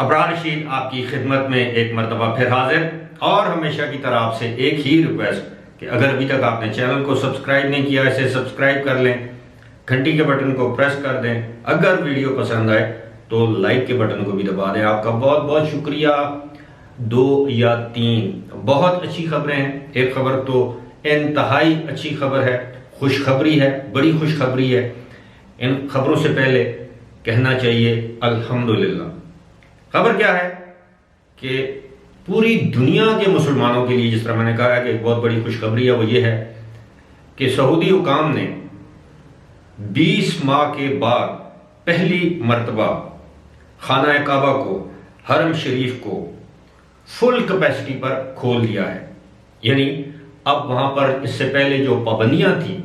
अबरार रशीद आपकी खिदमत में एक मरतबा फिर हाजिर, और हमेशा की तरह आपसे एक ही रिक्वेस्ट कि अगर अभी तक आपने चैनल को सब्सक्राइब नहीं किया, इसे सब्सक्राइब कर लें, घंटी के बटन को प्रेस कर दें, अगर वीडियो पसंद आए तो लाइक के बटन को भी दबा दें। आपका बहुत बहुत शुक्रिया। 2 या 3 बहुत अच्छी खबरें हैं। एक खबर तो इंतहाई अच्छी खबर है, खुशखबरी है, बड़ी खुशखबरी है। इन खबरों से पहले कहना चाहिए अल्हम्दुलिल्लाह। खबर क्या है कि पूरी दुनिया के मुसलमानों के लिए, जिस तरह मैंने कहा है कि एक बहुत बड़ी खुशखबरी है, वो ये है कि सऊदी हुकाम ने 20 माह के बाद पहली मरतबा खाना काबा को, हरम शरीफ को फुल कैपेसिटी पर खोल दिया है। यानी अब वहां पर इससे पहले जो पाबंदियां थी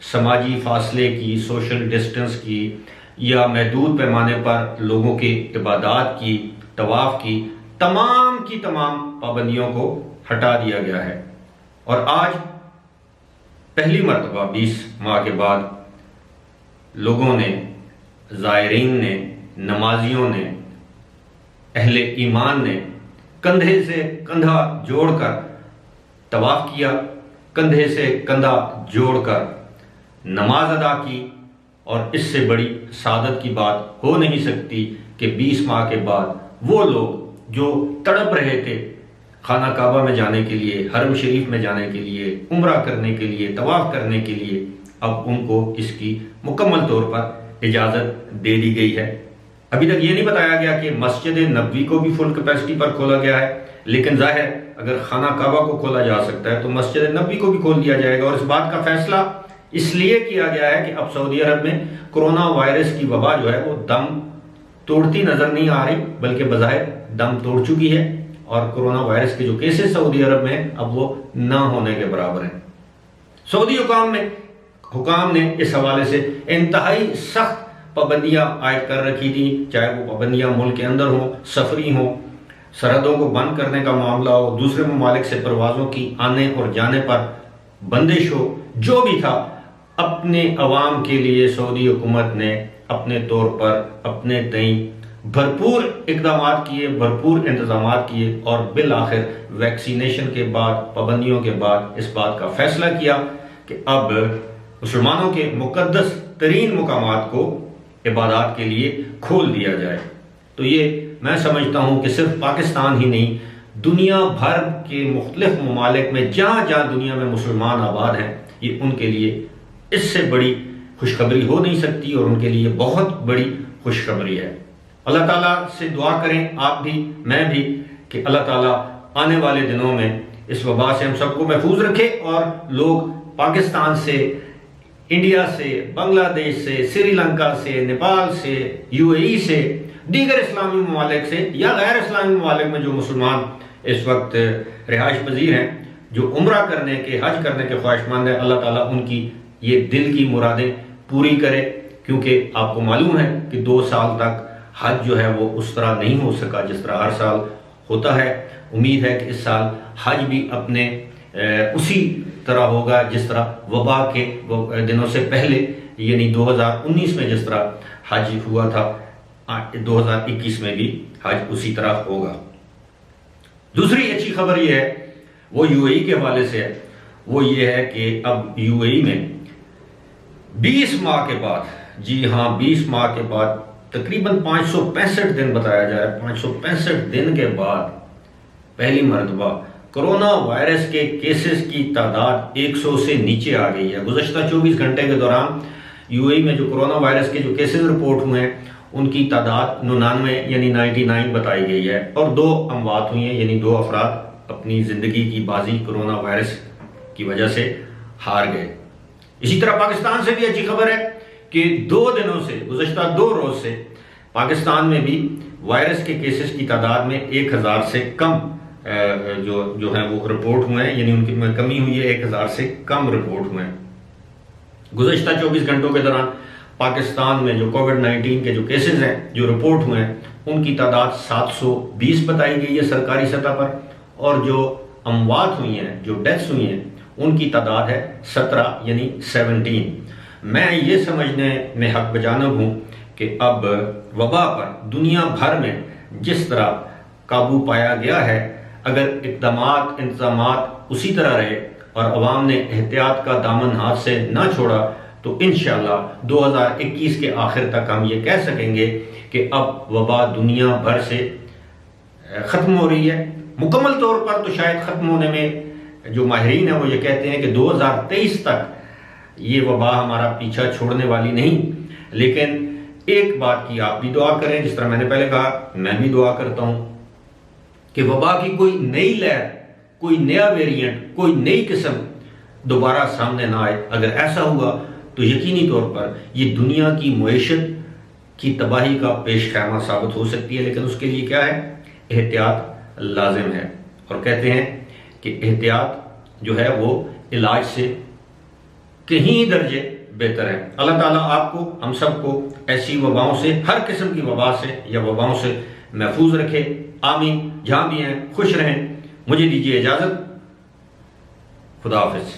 समाजी फासले की, सोशल डिस्टेंस की, या महदूद पैमाने पर लोगों के इबादत की, तवाफ की तमाम पाबंदियों को हटा दिया गया है। और आज पहली मरतबा 20 माह के बाद लोगों ने, ज़ायरीन ने, नमाजियों ने, अहले ईमान ने कंधे से कंधा जोड़कर तवाफ किया, कंधे से कंधा जोड़कर नमाज अदा की। और इससे बड़ी सादत की बात हो नहीं सकती कि 20 माह के बाद वो लोग जो तड़प रहे थे खाना काबा में जाने के लिए, हरम शरीफ में जाने के लिए, उम्रा करने के लिए, तवाफ करने के लिए, अब उनको इसकी मुकम्मल तौर पर इजाज़त दे दी गई है। अभी तक ये नहीं बताया गया कि मस्जिद नबवी को भी फुल कैपेसिटी पर खोला गया है, लेकिन जाहिर अगर खाना काबा को खोला जा सकता है तो मस्जिद नबवी को भी खोल दिया जाएगा। और इस बात का फैसला इसलिए किया गया है कि अब सऊदी अरब में कोरोना वायरस की वबा जो है वो दम तोड़ती नजर नहीं आ रही, बल्कि बज़ाहिर दम तोड़ चुकी है। और कोरोना वायरस के जो केसेस सऊदी अरब में अब वो ना होने के बराबर हैं। सऊदी हुकाम ने इस हवाले से इंतहाई सख्त पाबंदियां आयद कर रखी थी, चाहे वो पाबंदियां मुल्क के अंदर हो, सफरी हो, सरहदों को बंद करने का मामला हो, दूसरे ममालिक से परवाजों की आने और जाने पर बंदिश हो, जो भी था अपने अवाम के लिए सऊदी हुकूमत ने अपने तौर पर अपने तई भरपूर इकदाम किए, भरपूर इंतजाम किए। और बिल आखिर वैक्सीनेशन के बाद, पाबंदियों के बाद इस बात का फैसला किया कि अब मुसलमानों के मुकद्दस तरीन मुकामात को इबादत के लिए खोल दिया जाए। तो ये मैं समझता हूँ कि सिर्फ पाकिस्तान ही नहीं, दुनिया भर के मुख्तलिफ ममालिक में जहाँ जहाँ दुनिया में मुसलमान आबाद हैं, ये उनके लिए इससे बड़ी खुशखबरी हो नहीं सकती, और उनके लिए बहुत बड़ी खुशखबरी है। अल्लाह ताला से दुआ करें, आप भी, मैं भी, कि अल्लाह ताला आने वाले दिनों में इस वबा से हम सबको महफूज रखे और लोग पाकिस्तान से, इंडिया से, बांग्लादेश से, श्रीलंका से, नेपाल से, यूएई से, दीगर इस्लामी ममालिक से या गैर इस्लामी ममालिक में जो मुसलमान इस वक्त रिहाइश पजीर हैं, जो उम्रा करने के, हज करने के ख्वाहिशमंद हैं, अल्लाह ताला उनकी ये दिल की मुरादें पूरी करे। क्योंकि आपको मालूम है कि 2 साल तक हज जो है वो उस तरह नहीं हो सका जिस तरह हर साल होता है। उम्मीद है कि इस साल हज भी अपने उसी तरह होगा जिस तरह वबा के दिनों से पहले, यानी 2019 में जिस तरह हज हुआ था, 2021 में भी हज उसी तरह होगा। दूसरी अच्छी खबर यह है, वो यूएई के हवाले से है। वो ये है कि अब यूएई में 20 माह के बाद, जी हाँ 20 माह के बाद, तकरीबन 565 दिन बताया जा रहा है, 565 दिन के बाद पहली मरतबा कोरोना वायरस के केसेस की तादाद 100 से नीचे आ गई है। गुज़श्ता 24 घंटे के दौरान यूएई में जो कोरोना वायरस के जो केसेस रिपोर्ट हुए हैं उनकी तादाद 99 यानी 99 बताई गई है, और 2 अमवात हुई हैं, यानी 2 अफराद अपनी ज़िंदगी की बाजी कोरोना वायरस की वजह से हार गए। इसी तरह पाकिस्तान से भी अच्छी खबर है कि 2 दिनों से, गुज़श्ता 2 रोज से पाकिस्तान में भी वायरस के केसेस की तादाद में 1000 से कम जो है वो रिपोर्ट हुए हैं, यानी उनकी में कमी हुई है, 1000 से कम रिपोर्ट हुए हैं। गुज़श्ता 24 घंटों के दौरान पाकिस्तान में जो कोविड-19 के जो केसेस हैं जो रिपोर्ट हुए हैं उनकी तादाद 720 बताई गई है सरकारी सतह पर, और जो अमवात हुई हैं, जो डेथ्स हुई हैं, उनकी तादाद है 17 यानी 17। मैं ये समझने में हक बजानब हूँ कि अब वबा पर दुनिया भर में जिस तरह काबू पाया गया है, अगर इक़दामात इंतज़ामात उसी तरह रहे और अवाम ने एहतियात का दामन हाथ से ना छोड़ा तो इंशाअल्लाह 2021 के आखिर तक हम ये कह सकेंगे कि अब वबा दुनिया भर से ख़त्म हो रही है। मुकम्मल तौर पर तो शायद ख़त्म होने में जो माहिरीन है वो ये कहते हैं कि 2023 तक ये वबा हमारा पीछा छोड़ने वाली नहीं, लेकिन एक बात की आप भी दुआ करें, जिस तरह मैंने पहले कहा मैं भी दुआ करता हूँ कि वबा की कोई नई लहर, कोई नया वेरिएंट, कोई नई किस्म दोबारा सामने ना आए। अगर ऐसा हुआ तो यकीनी तौर पर ये दुनिया की मुईशत की तबाही का पेश खैमा साबित हो सकती है, लेकिन उसके लिए क्या है, एहतियात लाजिम है। और कहते हैं कि एहतियात जो है वो इलाज से कहीं दर्जे बेहतर है। अल्लाह ताला आपको, हम सबको ऐसी वबाओं से, हर किस्म की वबा से या वबाओं से महफूज रखे। आमीन। जहां भी हैं खुश रहें। मुझे दीजिए इजाजत। खुदा हाफिज।